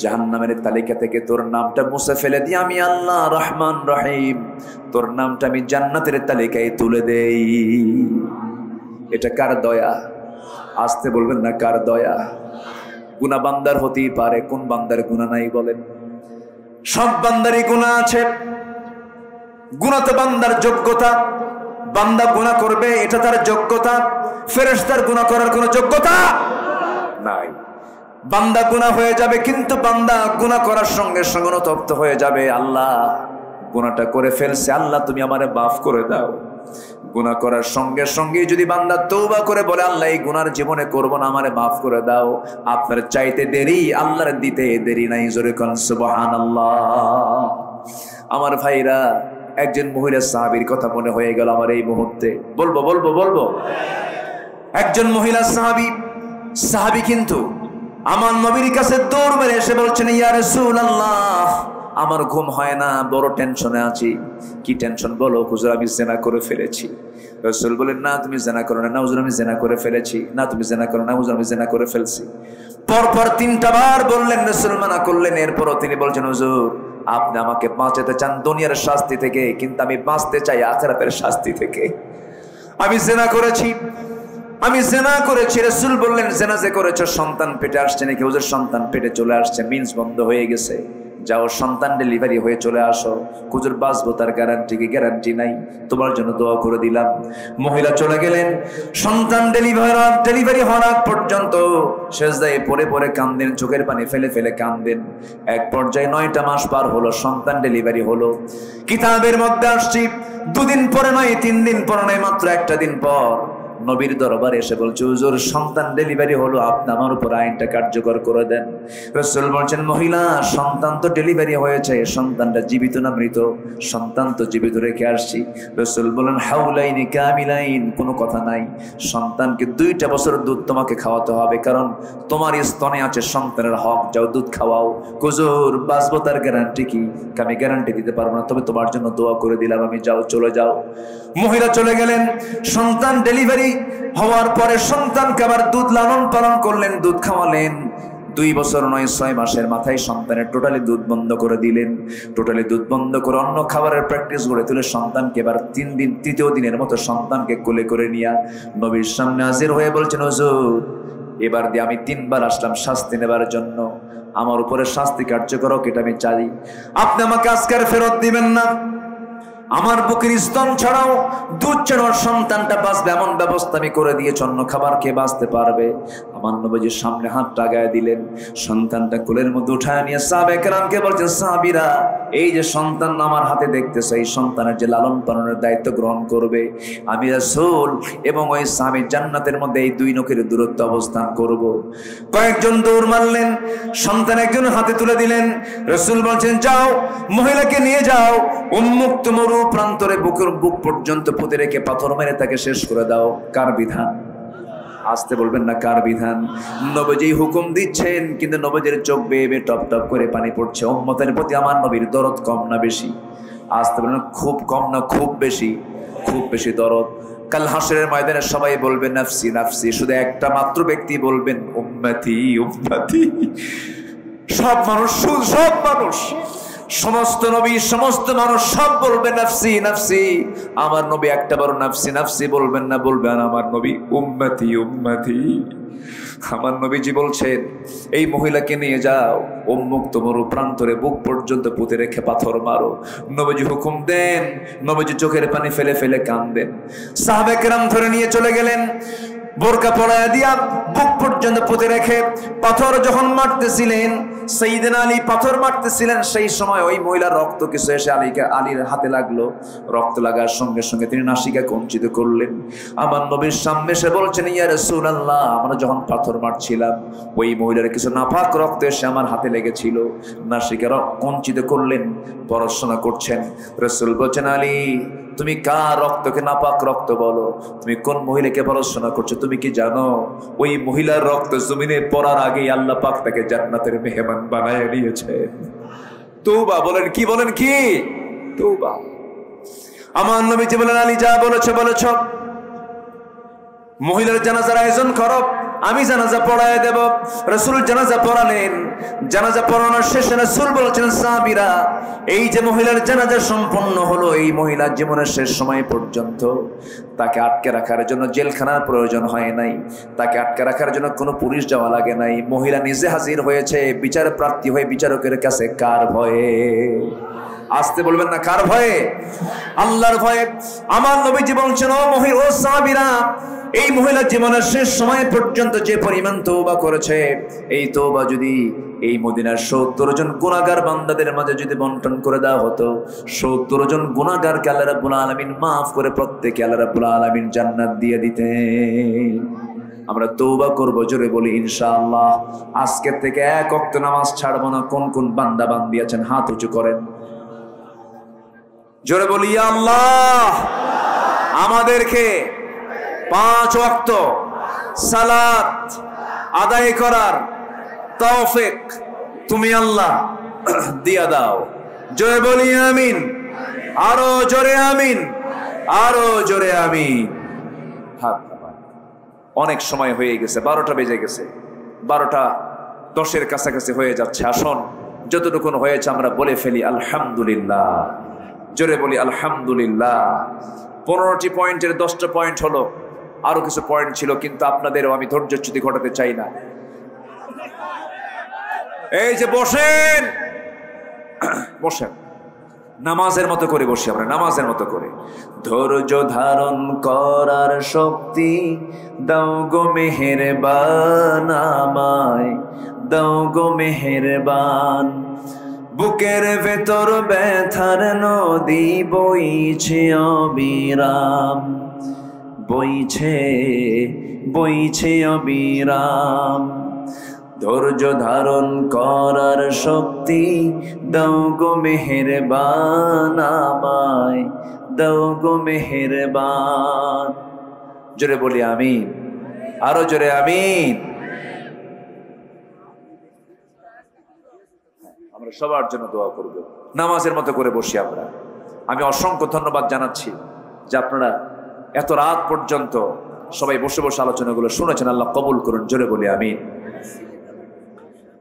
জাহান্নামের তালিকা থেকে তোর নামটা মুছে ফেলে দিয়ে আমি আল্লাহ রহমান রহিম তোর নামটা আমি জান্নাতের তালিকায় তুলে দেই। এটা কার দয়া? আসতে বলবেন না, কার দয়া? গুনাহ বান্দার হতেই পারে, কোন বান্দার গুনাহ নাই বলেন? সব বান্দারই গুনাহ আছে। গুনাহ তো বান্দার যোগ্যতা, বান্দা গুনাহ করবে এটা তার যোগ্যতা। ফেরেশতার গুনাহ করার কোনো যোগ্যতা নাই। বান্দা গুনাহ হয়ে যাবে, কিন্তু বান্দা গুনাহ করার সঙ্গে সঙ্গে অনুতপ্ত হয়ে যাবে, আল্লাহ গুনাহটা করে ফেলছে, আল্লাহ তুমি আমারে মাফ করে দাও। গুনাহ করার সঙ্গে সঙ্গে যদি বান্দা তওবা করে বলে, আল্লাহ এই গুনার জীবনে করব না, আমারে মাফ করে দাও, আপনার চাইতে দেরি আল্লাহর দিতে দেরি নাই। জোরে কোন সুবহানাল্লাহ। আমার ভাইরা, একজন মহিলা সাহাবীর কথা মনে হয়ে গেল আমার এই মুহূর্তে। বলবো একজন মহিলা সাহাবী কিন্তু আমার নবীর কাছে দৌড় মেরে এসে বলছেন, ইয়া রাসূলুল্লাহ আমার ঘুম হয় না, বড় টেনশনে আছি। কি টেনশন বলো? হুজুর আমি জিনা করে ফেলেছি। রাসূল বলেন, না তুমি জিনা করো না। হুজুর আমি জিনা করে ফেলেছি। না তুমি জিনা করো না। হুজুর আমি জিনা করে ফেলছি। পরপর 3টা বার বললেন, রাসূল মানা করলেন। এরপরও তিনি বলছেন, হুজুর আপনি আমাকে বাঁচাতে চান দুনিয়ার শাস্তি থেকে, কিন্তু আমি বাঁচতে চাই আখিরাতের শাস্তি থেকে। আমি জিনা করেছি। রাসূল বললেন, জিনা যে করেছো সন্তান পেটে আসছে নাকি? হুজুর সন্তান পেটে চলে আসছে, মিন্স বন্ধ হয়ে গেছে। যাও সন্তান ডেলিভারি হয়ে চলে আসো। হুজুর বাঁচবো তার গ্যারান্টি কি? গ্যারান্টি নাই, তোমার জন্য দোয়া করে দিলাম। মহিলা চলে গেলেন। সন্তান ডেলিভারি হওয়ার আগ পর্যন্ত সেজদায় পড়ে পড়ে কাঁদেন, চোখের পানি ফেলে ফেলে কাঁদেন। এক পর্যায়ে 9টা মাস পার হলো, সন্তান ডেলিভারি হলো। কিতাবের মধ্যে আসছি 2 দিন পরে নয়, 3 দিন পরে নয়, মাত্র 1টা দিন পর নবীর দরবারে এসে বলছে, হুজুর সন্তান ডেলিভারি হলো, আপনি আমার উপর আইনটা কার্যকর করে দেন। রাসূল বলছেন, মহিলা সন্তান তো ডেলিভারি হয়েছে, সন্তানটা জীবিত না মৃত? সন্তান তো জীবিত রেখে আসছি। রাসূল বলেন, হাউলাইনি কামিলাইন, কোনো কথা নাই। সন্তানকে 2টা বছর দুধ তোমাকে খাওয়াতে হবে, কারণ তোমার স্তনে আছে সন্তানের হক, যাও দুধ খাওয়াও। হুজুর বাঁচবো তার গ্যারান্টি কি? আমি গ্যারান্টি দিতে পারবো না, তবে তোমার জন্য দোয়া করে দিলাম, আমি যাও চলে যাও। মহিলা চলে গেলেন। সন্তান ডেলিভারি হওয়ার পরে সন্তানকে আবার দুধ লালন পালন করলেন, দুধ খাওয়ালেন। 2 বছর নয় 6 মাসের মাথায় সন্তানের টোটালি দুধ বন্ধ করে দিলেন। টোটালি দুধ বন্ধ করে অন্য খাবারের প্র্যাকটিস গড়ে তুলে সন্তানকে এবার 3 দিন, 3য় দিনের মতো সন্তানকে কোলে করে নিয়ে নবীর সামনে হাজির হয়ে বলছেন, হুজুর এবার দিয়ে আমি 3 বার আসলাম শাস্তি নেবার জন্য, আমার উপরে শাস্তি কার্যকর হোক এটা আমি চাই, আপনি আমাকে আজকে আর ফেরত দিবেন না। আমার বুকের স্তন ছাড়াও দুধ ছাড়াও সন্তানটা বাঁচবে এমন ব্যবস্থা আমি করে দিয়েছি, অন্য খাবার কে বাঁচতে পারবে? আমার নবীজির সামনে হাতটা গায়ে দিলেন, সন্তানটা কোলের মধ্যে উঠায় নিয়ে সাহাবায়ে কেরামকে বলছেন, সাহাবীরা এই যে সন্তান আমার হাতে দেখতেছে, এই সন্তানের যে লালন পালনের দায়িত্ব গ্রহণ করবে আমি রাসূল এবং ওই সাহাবী জান্নাতের মধ্যে এই দুই নখের দূরত্ব অবস্থান করব। কয়েকজন দৌড় মারলেন, সন্তান একজন হাতে তুলে দিলেন। রাসূল বলছেন, যাও মহিলাকে নিয়ে যাও, উন্মুক্ত মরু প্রান্তরে বুকের বুক পর্যন্ত পুঁতে রেখে পাথর মেরে তাকে শেষ করে দাও। কার বিধান? আসতে বলবেন না, কার বিধান? নবীজি হুকুম দিচ্ছেন, কিন্তু নবীজির চোখ বেয়ে বেয়ে টপ টপ করে পানি পড়ছে। উম্মতের প্রতি আমার নবীর দরদ কম না বেশি? আসতে বলবেন, খুব কম না খুব বেশি? খুব বেশি দরদ। কাল হাসরের ময়দানে সবাই বলবেন নাফসি নাফসি, শুধু একটা মাত্র ব্যক্তি বলবেন উম্মতি উম্মতি। সব মানুষ, সব মানুষ, সমস্ত নবী সমস্ত মানুষ সব বলবে নাফসি নাফসি। আমার নবী একটা বড় নাফসি নাফসি বলবেন না, বলবেন আমার নবী উম্মতি উম্মতি। আমার নবীজি বলছেন, এই মহিলাকে নিয়ে যাও, উন্মুক্ত মরু প্রান্তরে বুক পর্যন্ত পুঁতে রেখে পাথর মারো। নবীজি হুকুম দেন, নবীজি চোখের পানি ফেলে ফেলে কাঁদেন। সাহাবায়ে কেরাম ধরে নিয়ে চলে গেলেন, বোরকা পরায়া দিয়া বুক পর্যন্ত পুঁতে রেখে পাথর যখন মারতেছিলেন, সাইয়েদনা আলী পাথর মারতেছিলেন, সেই সময় ওই মহিলার রক্ত কিছু এসে আলীর হাতে লাগলো। রক্ত লাগার সঙ্গে সঙ্গে তিনি নাসিকা কঞ্চিত করলেন। আমার নবীর সামনে এসে বলছেন, ইয়া রাসূলুল্লাহ, আমরা যখন পাথর মারছিলাম ওই মহিলার কিছু নাপাক রক্ত এসে আমার হাতে লেগেছিল। নাসিকা কঞ্চিত করলেন, পড়াশোনা করছেন। রাসূল বলছেন, আলী তুমি কার রক্তকে নাপাক রক্ত বলো? তুমি কোন মহিলাকে পড়াশোনা করছো? তুমি কি জানো ওই মহিলার রক্ত জমিনে পড়ার আগেই আল্লাহ পাক তাকে জান্নাতের মেহমান বানায় নিয়েছে। তওবা বলেন, কি বলেন, কি তওবা। আমার নবীজি বলেন, আলী যা বলেছো বলেছো, মহিলার জানাজার আয়োজন করো, আমি জানাজা পড়ায় দেব। রাসূল জানাজা পড়ালেন। জানাজা পড়ানোর শেষে রাসূল বলেছেন, সাহাবীরা এই যে মহিলার জানাজা সম্পন্ন হলো, এই মহিলার জীবনের শেষ সময় পর্যন্ত তাকে আটকে রাখার জন্য জেলখানার প্রয়োজন হয় নাই, তাকে আটকে রাখার জন্য কোনো পুলিশ যাওয়া লাগে নাই। মহিলা নিজে হাজির হয়েছে বিচার প্রার্থী হয়ে বিচারকের কাছে। কার ভয়ে? আসতে বলবেন না, কার ভয়ে? আল্লাহর ভয়ে। আমার নবীজি বলছেন, ও ও সাহাবীরা, এই মহিলা জীবনের শেষ সময় পর্যন্ত যে পরিমাণ তওবা করেছে, এই তওবা যদি এই মদিনার ৭০ জন গুনাহগার বান্দাদের মাঝে যদি বন্টন করে দেওয়া হতো, ৭০ জন গুনাহগারকে আল্লাহ রাব্বুল আলামিন মাফ করে প্রত্যেককে আল্লাহ রাব্বুল আলামিন জান্নাত দিয়ে দিতেন। আমরা তওবা করব, জোরে বলি ইনশাআল্লাহ। আজকে থেকে এক ওয়াক্ত নামাজ ছাড়বো না। কোন কোন বান্দা বান্দি আছেন হাত উঁচু করেন, জোরে বলি ইয়া আল্লাহ। আমাদেরকে 5 ওয়াক্ত সালাত আদায় করার তৌফিক তুমি আল্লাহ দিয়া দাও। জোরে বলি আমিন, আরো জোরে আমিন, আরো জোরে আমিন। অনেক সময় হয়ে গেছে, 12টা বেজে গেছে, 12টা 10-এর কাছাকাছি হয়ে যাচ্ছে। আসুন যতটুকুন হয়েছে আমরা বলে ফেলি আলহামদুলিল্লাহ। জোরে বলি আলহামদুলিল্লাহ। 15টি পয়েন্টের 10টা পয়েন্ট হলো, আরো কিছু পয়েন্ট ছিল, কিন্তু আপনাদেরও আমি ধৈর্যচ্যুতি ঘটাতে চাই না। এই যে বসেন, বসেন, নামাজের মতো করে বসি আমরা, নামাজের মতো করে। ধৈর্য ধারণ করার শক্তি দাও গো মেহেরবান, আমায় দাও গো মেহেরবান। বুকের ভেতর ব্যথার নদী বইছে অবিরাম, বইছে বইছে অবিরাম। ধৈর্য ধারণ করার শক্তি দাও গো মেহেরবান, আমায় দাও গো মেহেরবান। জোরে বলি আমিন, আরো জোরে আমিন। আমরা সবার জন্য দোয়া করব, নামাজের মতো করে বসি আমরা। আমি অসংখ্য ধন্যবাদ জানাচ্ছি যে আপনারা এত রাত পর্যন্ত সবাই বসে বসে আলোচনাগুলো শুনেছেন। আল্লাহ কবুল করুন, জোরে বলি আমিন।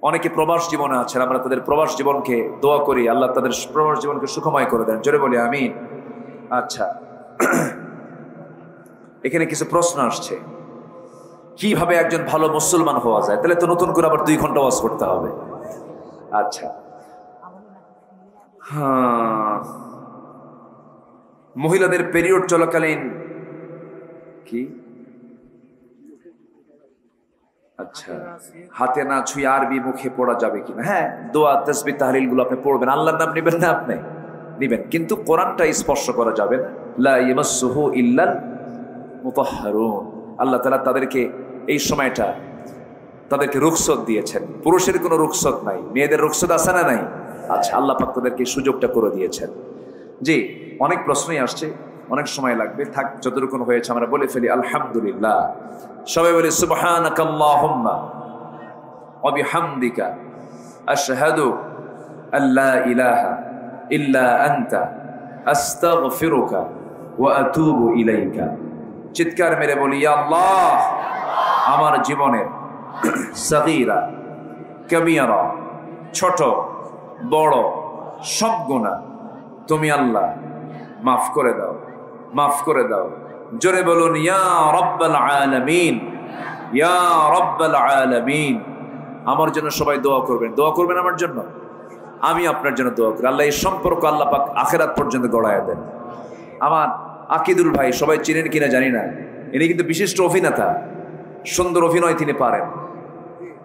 অনেকে প্রবাস জীবনে আছেন, আমরা তাদের প্রবাস জীবনকে দোয়া করি, আল্লাহ তাদের প্রবাস জীবনকে সুখময় করে দেন, জোরে বলি আমিন। আচ্ছা, এখানে কিছু প্রশ্ন আসছে, কিভাবে একজন ভালো মুসলমান হওয়া যায়? তাহলে তো নতুন করে আবার 2 ঘন্টা ওয়াজ করতে হবে। আচ্ছা, হ্যাঁ, মহিলাদের পিরিয়ড চলাকালীন কি আচ্ছা হাতে না ছুঁয়ে আরবি মুখে পড়া যাবে কিনা? হ্যাঁ, দোয়া তাসবিহ তাহলিল গুলো আপনি পড়বেন, আল্লাহর নাম নেবেন না আপনি নিবেন, কিন্তু কোরআনটা স্পর্শ করা যাবে না। লা ইয়ামাসসুহু ইল্লাল মুতাহহারুন। আল্লাহ তাআলা তাদেরকে এই সময়টা তাদেরকে রুখসত দিয়েছেন। পুরুষের কোনো রুখসত নাই, মেয়েদের রুখসত আছে না নাই? আচ্ছা, আল্লাহ পাক তাদেরকে সুযোগটা করে দিয়েছেন। জি, অনেক প্রশ্নই আসছে, অনেক সময় লাগবে, থাক যতটুকু হয়েছে আমরা বলে ফেলি আলহামদুলিল্লাহ। সবাই বলি সুবহানাকাল্লাহুম্মা ওয়া বিহামদিকা আশহাদু আল্লা ইলাহা ইল্লা আনতা আস্তাগফিরুকা ওয়া আতুবু ইলাইকা। চিৎকার মেরে বলি, ইয়া আল্লাহ, আমার জীবনের সাগীরা কাবীরা, ছোট বড় সব গুনাহ তুমি আল্লাহ মাফ করে দাও, মাফ করে দাও। জোরে বলুন, ইয়া রাব্বাল আলামিন, ইয়া রাব্বাল আলামিন। আমার জন্য সবাই দোয়া করবেন, দোয়া করবেন আমার জন্য, আমি আপনার জন্য দোয়া করি। আল্লাহ এই সম্পর্ক আল্লাহ পাক আখিরাত পর্যন্ত গড়ায় দেন। আমার আকিদুল ভাই, সবাই চিনেন কিনা জানি না, ইনি কিন্তু বিশিষ্ট অভিনেতা, সুন্দর অভিনয় তিনি পারেন।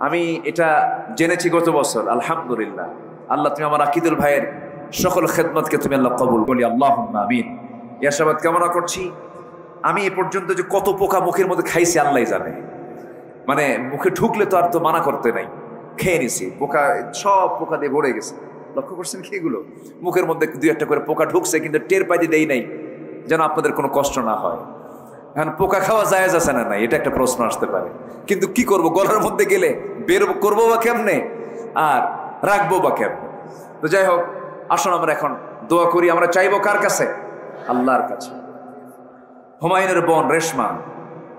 আমি এটা জেনেছি গত বছর। আলহামদুলিল্লাহ, আল্লাহ তুমি আমার আকিদুল ভাইয়ের সকল খেদমতকে তুমি আল্লাহ কবুল বলি, আল্লাহুম্মা আমিন। ইয়াশাবাদ কামনা করছি। আমি এ পর্যন্ত যে কত পোকা মুখের মধ্যে খাইছি আল্লাহ জানে, মানে মুখে ঢুকলে তো আর তো মানা করতে নাই, খেয়ে নিছি, পোকা সব পোকা দিয়ে ভরে গেছে। লক্ষ্য করছেন কি এগুলো? মুখের মধ্যে দুই একটা করে পোকা ঢুকছে, কিন্তু টের পাইতে দেই নাই যেন আপনাদের কোনো কষ্ট না হয়। এখন পোকা খাওয়া জায়েজ আছে না নাই, এটা একটা প্রশ্ন আসতে পারে, কিন্তু কি করব, গলার মধ্যে গেলে বের করবো বা কেমনে আর রাখবো বা কেমনে? তো যাই হোক, আসুন আমরা এখন দোয়া করি। আমরা চাইবো কার কাছে? আল্লাহর কাছে। হুমায়ুনের বোন রেশমা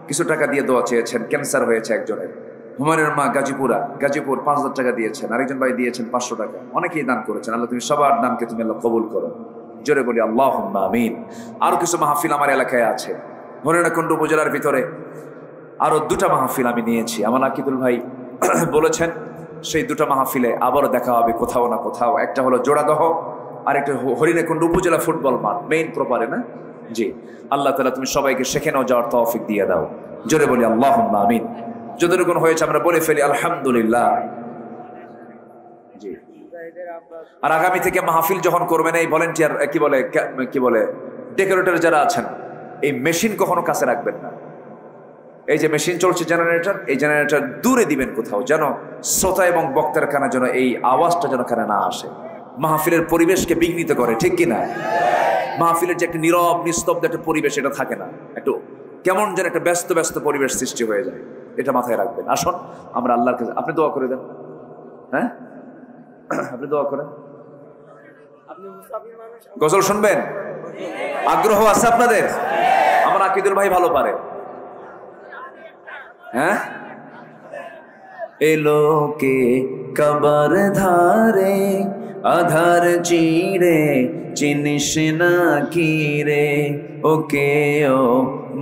কিছু টাকা দিয়ে দোয়া চেয়েছেন, ক্যান্সার হয়েছে একজনের। হুমায়ুনের মা গাজীপুর 5,000 টাকা দিয়েছেন, আরেকজন ভাই দিয়েছেন 500 টাকা। অনেকেই দান করেছেন, আল্লাহ তুমি সবার দানকে তুমি আল্লাহ কবুল করো। জোরে বলি আল্লাহুম্মা আমিন। আরো কিছু মাহফিল আমার এলাকায় আছে, হরিণাকুণ্ড উপজেলার ভিতরে আরো 2টা মাহফিল আমি নিয়েছি। আমার আকিদুল ভাই বলেছেন সেই 2টা মাহফিলে আবারও দেখা হবে কোথাও না কোথাও। একটা হলো জোড়াদহ, আর একটা হরিণাকুণ্ড উপজেলা ফুটবল মাঠ, মেইন প্রপারে না? জি, আল্লাহ তাআলা তুমি সবাইকে সেখানেও যাওয়ার তৌফিক দিয়ে দাও। জোরে বলি আল্লাহুম্মা আমিন। যতটুকু হয়েছে আমরা বলে ফেলি আলহামদুলিল্লাহ। জি, আর আগামী থেকে মাহফিল যখন করবেন, এই ভলেন্টিয়ার কি বলে ডেকোরেটর যারা আছেন, এই মেশিন কখনো কাছে রাখবেন না। এই যে মেশিন চলছে জেনারেটর, এই জেনারেটর দূরে দিবেন কোথাও, যেন শ্রোতা এবং বক্তার কানে যেন এই আওয়াজটা যেন কানে না আসে, মাহফিলের পরিবেশকে বিঘ্নিত করে, ঠিক কিনা? মাহফিলের যে একটা নীরব নিস্তব্ধ একটা পরিবেশ, এটা থাকে না, একটু কেমন যেন একটা ব্যস্ত ব্যস্ত পরিবেশ সৃষ্টি হয়ে যায়, এটা মাথায় রাখবেন। আসুন আমরা আল্লাহর কাছে, আপনি দোয়া করে দেন। হ্যাঁ, আপনি দোয়া করেন। গজল শুনবেন? আগ্রহ আছে আপনাদের? আমার আকিদুল ভাই ভালো পারে। হ্যাঁ, এলো কে কবর ধারে আধার চিড়ে চিনিস না কি রে, ওকে ও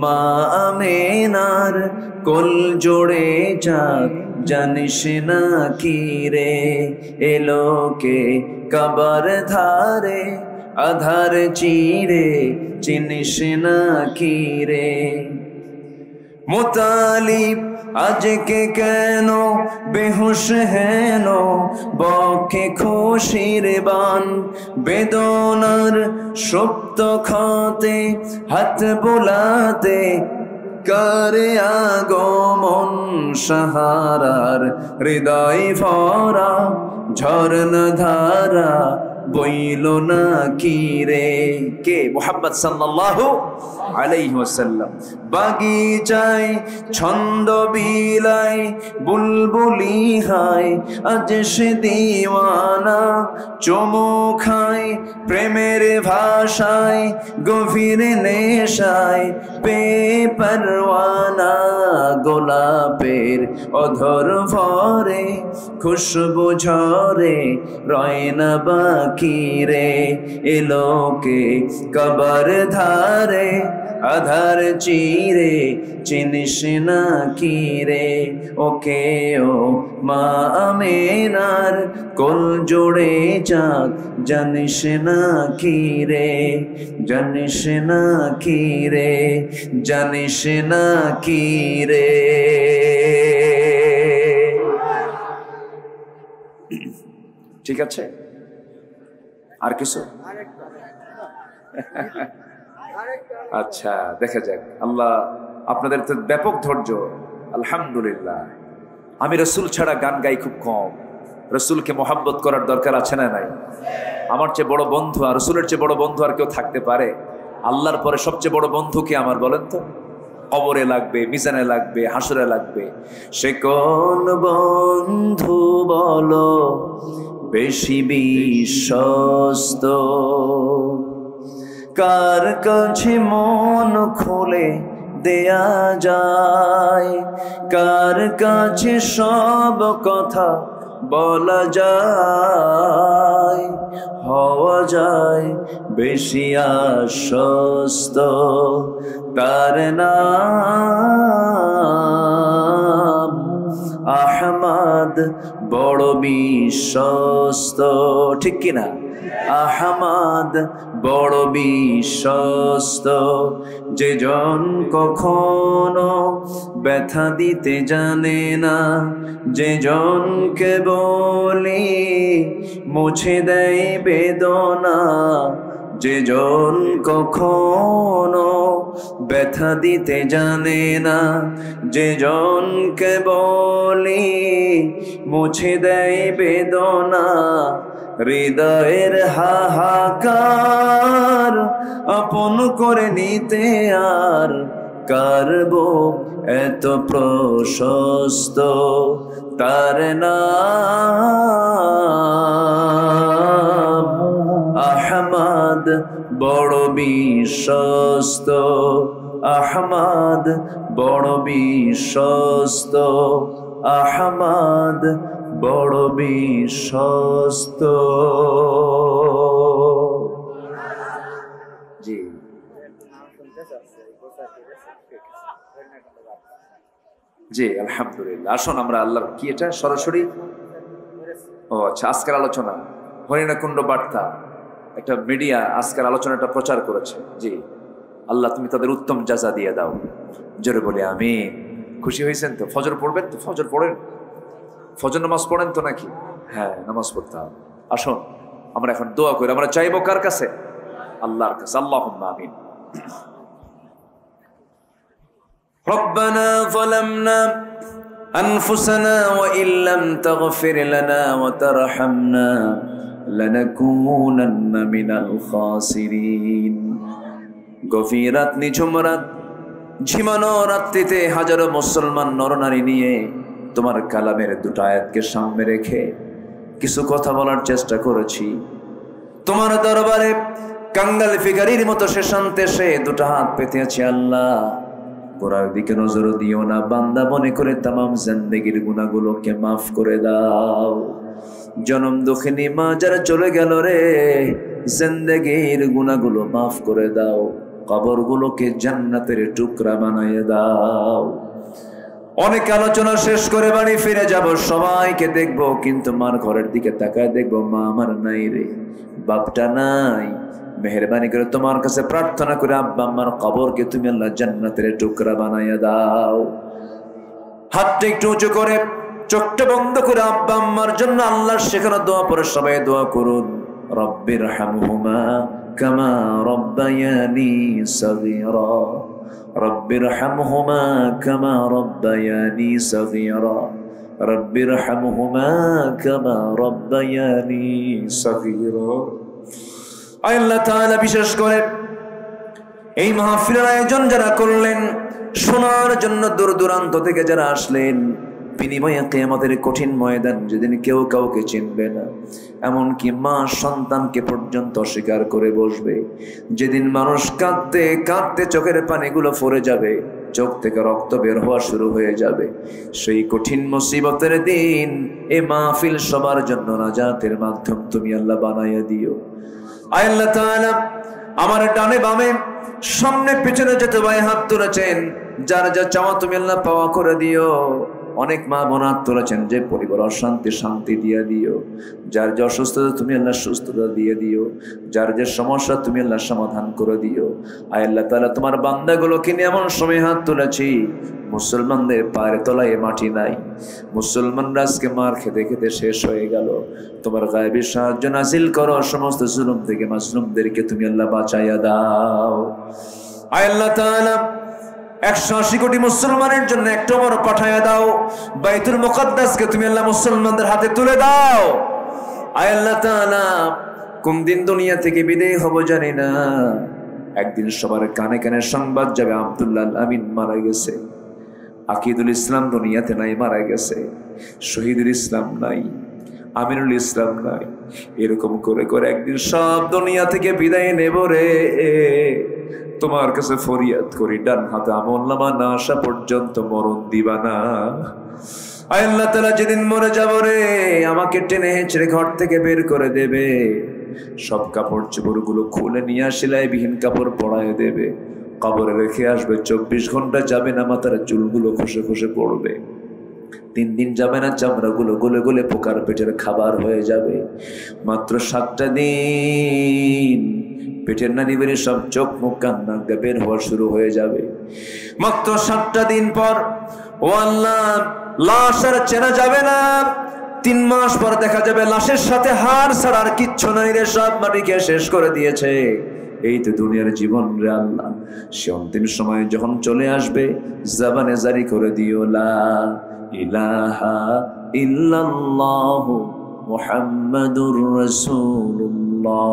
মা আমেনার কোল জোড়ে চাঁদ জানিস না কি রে, এলো কে কবর ধারে আধার চিড়ে চিনিস না কি রে। মুতালিব আজকে কেন বেহুশ হেন, বকে খুশির বান বেদনার সুপ্ত খাতে হাত বোলাতে করে আগমন সাহারার হৃদয় ভরা ঝরনা ধারা বইল না কি রে। কে? মুহাম্মদ সাল্লাল্লাহু আলাইহি ওয়াসাল্লাম। বাগিচায় ছন্দ বিলায় বুলবুলি হায়, আজ সে দিওয়ানা চুমু খায় প্রেমের ভাষায় গভীর নেশায়, বেপরওয়ানা গোলাপের অধর ভরে খুশবু ঝরে রয় না বা কি রে এলোকে কবর ধারে আধার চিরে চিনিস না কি রে ওকে ও মা আমেনার কোল জোড়ে চাঁদ জানিস না কি রে জানিস না কি রে জানিস না কি রে। ঠিক আছে, আর কিছু? আচ্ছা, দেখা যাক। আল্লাহ আপনাদের তো ব্যাপক ধৈর্য, আলহামদুলিল্লাহ। আমি রসুল ছাড়া গান গাই খুব কম। রসুলকে মোহাব্বত করার দরকার আছে না নাই? আমার চেয়ে বড় বন্ধু আর রসুলের চেয়ে বড় বন্ধু আর কেউ থাকতে পারে? আল্লাহর পরে সবচেয়ে বড় বন্ধু কে আমার বলেন তো? কবরে লাগবে, মিজানে লাগবে, হাসরে লাগবে। সে কোন বন্ধু বলো বেশি বিশ্বস্ত, কার কাছে মন খুলে দেয়া যায়, কার কাছে সব কথা বলা যায়, হওয়া যায় বেশি আশ্বস্ত, তার নাম আহমদ বড় বিশ্বস্ত। ঠিক কিনা? আহমদ বড় বিশ্বস্ত, যেজন কখনো ব্যথা দিতে জানে না, যেজনকে বলি মুছে দেয় বেদনা, যেজন কখনো ব্যথা দিতে জানে না, যেজনকে বলি মুছে দেয় বেদনা, হৃদয়ের হাহাকার আপন করে নিতে আর কার বুক এত প্রশস্ত, তার নাম আহমদ বড় বিশ্বস্ত, আহমদ বড় বিশ্বস্ত, আহমদ বড় বিশ্বস্ত। জি জি, আলহামদুলিল্লাহ। আসুন আমরা আল্লাহর কি এটা সরাসরি, ও আচ্ছা, আজকের আলোচনা হরিণাকুণ্ড বার্তা একটা মিডিয়া আজকের আলোচনাটা প্রচার করেছে। জি, আল্লাহ তুমি তাদের উত্তম জাযা দিয়ে দাও। জোরে বলি আমিন। খুশি হয়েছেন তো? ফজর পড়বেন তো? ফজর পড়েন? ফজর নামাজ পড়েন তো নাকি? হ্যাঁ, নামাজ পড়তে হবে। আসুন আমরা এখন দোয়া করি। আমরা চাইবো কার কাছে? আল্লাহর কাছে। আল্লাহুম্মা আমিন। ربنا ظلمنا أنفسنا وإن لم تغفر لنا وترحمنا لنكونن من الخاسرين। গভীর রাত, নিঝুম রাত, ঝিমানো রাত্রিতে হাজারো মুসলমান নরনারী নিয়ে তোমার কালামের দুটো আয়াতকে সামনে রেখে কিছু কথা বলার চেষ্টা করেছি। তোমার দরবারে কাঙ্গাল ফিগারির মতো শেষান্তে সে দুটো হাত পেতে আছে। আল্লাহ, গোড়ার দিকে নজর দিও না, বান্দা মনে করে তামাম জিন্দেগির গুনাহগুলোকে মাফ করে দাও। জনম দুঃখিনী মা যারা চলে গেল রে, জিন্দেগির গুনাহগুলো মাফ করে দাও, কবরগুলোকে জান্নাতের টুকরা বানিয়ে দাও। অনেক আলোচনা শেষ করে বাড়ি ফিরে যাব, সবাইকে দেখবো, কিন্তু মার ঘরের দিকে তাকায় দেখবো মা আমার নাই রে, বাপটা নাই। মেহেরবানি করে তোমার কাছে প্রার্থনা করে আব্বা আম্মার কবরকে তুমি আল্লাহ জান্নাতের টুকরা বানাইয়া দাও। হাতটা একটু উঁচু করে চোখটা বন্ধ করে আব্বা আম্মার জন্য আল্লাহর শেখানো দোয়া পরে সবাই দোয়া করুন। রব্বির হামহুমা কামা রব্বায়ানি সগীরা, রব্বির হামহুমা কামা রব্বায়ানি সগীরা, রব্বির হামহুমা কামা রব্বায়ানি সগীরা। আল্লাহ তাআলা বিশেষ করে এই মাহফিলের আয়োজন যারা করলেন, শোনার জন্য দূর দূরান্ত থেকে যারা আসলেন, বিনিময়ে কিয়ামতের কঠিন ময়দান যেদিন কেউ কাউকে চিনবে না, এমনকি মা সন্তানকে পর্যন্ত অস্বীকার করে বসবে, যেদিন মানুষ কাঁদতে কাঁদতে চোখের পানিগুলো পড়ে যাবে, চোখ থেকে রক্ত বের হওয়া শুরু হয়ে যাবে। সেই কঠিন মুসিবতের দিন এ মাহফিল সবার জন্য নাজাতের মাধ্যম তুমি আল্লাহ বানাইয়া দিও। আয় আল্লাহ তাআলা, আমার ডানে বামে সামনে পিছনে যত ভাই হাত তুলেছেন, যার যা চাওয়া তুমি আল্লাহ পাওয়া করে দিও। অনেক মা বোন হাত তুলেছেন, যে পরিবার অশান্তি শান্তি দিয়ে দিও। যার যে অসুস্থতা তুমি আল্লাহ সুস্থতা দিয়ে দিও। যার যে সমস্যা তুমি আল্লাহ সমাধান করে দিও। আয় আল্লাহ তাআলা, তোমার বান্দাগুলোকে নিয়ে এমন সময় হাত তুলেছি মুসলমানদের পায়ের তলায় মাটি নাই। মুসলমানরা আজকে মার খেতে খেতে শেষ হয়ে গেল। তোমার গায়েবী সাহায্য নাজিল করো, সমস্ত জুলুম থেকে মাজলুমদেরকে তুমি আল্লাহ বাঁচাইয়া দাও। আয় আল্লাহ তাআলা, 180 কোটি মুসলমানের জন্য একটা বড় পাঠাইয়া দাও। বাইতুল মুকাদ্দাসকে তুমি আল্লাহ মুসলমানদের হাতে তুলে দাও। আয় আল্লাহ তাআলা, কোন দিন দুনিয়া থেকে বিদায় হব জানি না, একদিন সবার কানে কানে সংবাদ যাবে আব্দুল্লাহ আল আমিন মারা গেছে, আকিদুল ইসলাম দুনিয়াতে নাই, মারা গেছে। শহীদুল ইসলাম নাই, আমিনুল ইসলাম নাই। এরকম করে করে একদিন সব দুনিয়া থেকে বিদায় নেব রে। তোমার কাছে ফরিয়াদ করি, ডান হাতে আমলনামা না আসা পর্যন্ত মরণ দিবা না। আয় আল্লাহ তাআলা, যেদিন মরে যাব রে, আমাকে টেনে হেঁচড়ে ঘর থেকে বের করে দেবে। সব কাপড় চোপড়গুলো খুলে নিয়ে সেলাই বিহীন কাপড় পরায় দেবে, কবরে রেখে আসবে। 24 ঘন্টা যাবে না, মাথার চুলগুলো খসে খসে পড়বে। 3 দিন যাবে না, চামড়াগুলো গলে গলে পোকার পেটের খাবার হয়ে যাবে। মাত্র 7টা দিন পেটের নানি বেরিয়ে সব চোখ মুখ কান নাক দিয়ে বের হওয়া শুরু হয়ে যাবে। মাত্র 7টা দিন পর ও আল্লাহ, লাশ আর চেনা যাবে না। 3 মাস পর দেখা যাবে লাশের সাথে হাড় ছাড়া আর কিচ্ছু নাই রে, সব মাটিকে শেষ করে দিয়েছে। এই তো দুনিয়ার জীবন রে আল্লাহ। সে অন্তিম সময় যখন চলে আসবে, জবানে জারি করে দিও লা ইলাহা ইল্লাল্লাহু মুহাম্মাদুর রাসূলুল্লাহ।